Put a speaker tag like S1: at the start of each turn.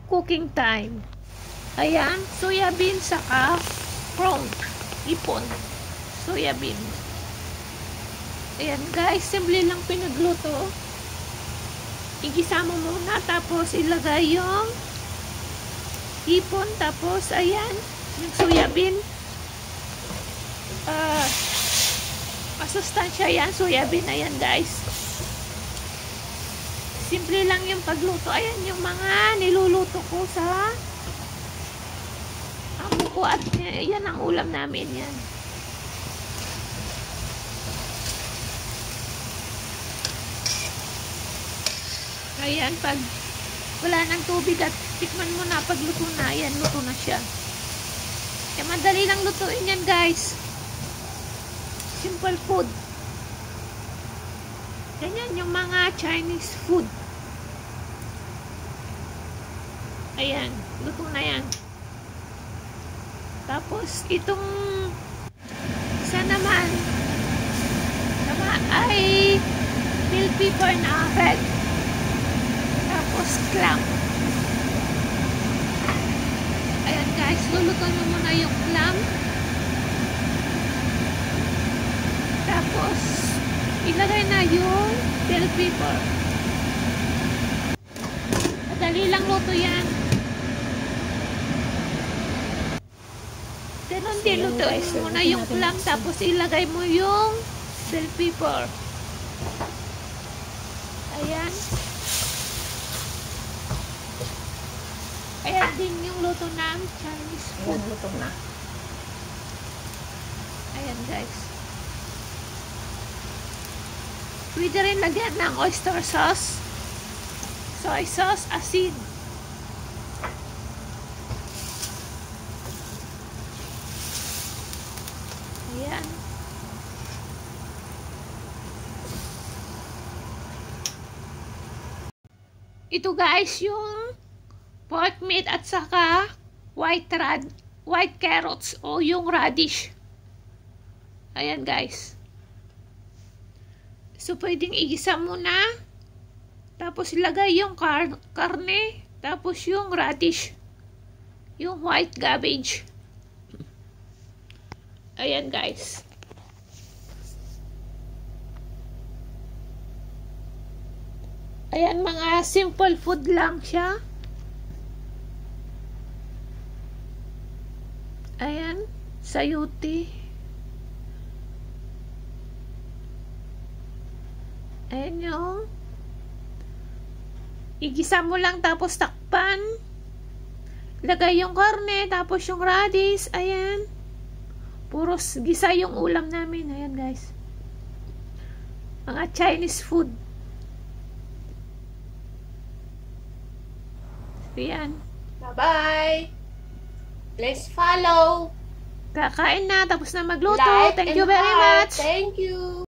S1: cooking time. Ayan, soya bean saka prawn, ipon, soya bean. Ayan guys, simple lang pinagluto. Igisa mo muna, tapos ilagay yung ipon, tapos ayan, yung soya bean. Masustansya yan, soya bean. Ayan guys, simple lang yung pagluto. Ayan yung mga niluluto ko sa amo ko, at yan ang ulam namin yan. Ayan, pag wala ng tubig at tikman mo na, pag luto na, ayan, luto na siya. Kaya madali lang lutuin yan guys. Simple food. Ganyan yung mga Chinese food. Ayan, luto na yan. Tapos itong isa naman ay bell pepper na red. Tapos clam. Ayan guys, lulutuin mo muna yung clam. Tapos ilagay na yung bell pepper. Madali lang luto yan. Ganon din, lutuin mo muna yung clam, tapos ilagay mo yung bell pepper. Ayan. Ayan din yung luto ng Chinese food.
S2: Ayan, luto na.
S1: Ayan guys. Pwede rin lagyan ng oyster sauce, soy sauce, asin. Ayan. Ito guys yung pork meat at saka white carrots o yung radish. Ayan guys. So pwedeng igisa muna, tapos ilagay yung karne, tapos yung radish, yung white cabbage. Ayan guys. Ayan, mga simple food lang siya. Ayan, sayuti. Ayan yung igisa mo lang, tapos takpan. Lagay yung karne, tapos yung radish. Ayan. Puros gisa yung ulam namin. Ayan guys. Mga Chinese food. Ayan.
S2: Bye-bye. Please follow.
S1: Kakain na, tapos na magluto.
S2: Like
S1: Thank you
S2: and
S1: very
S2: heart.
S1: much.
S2: Thank you.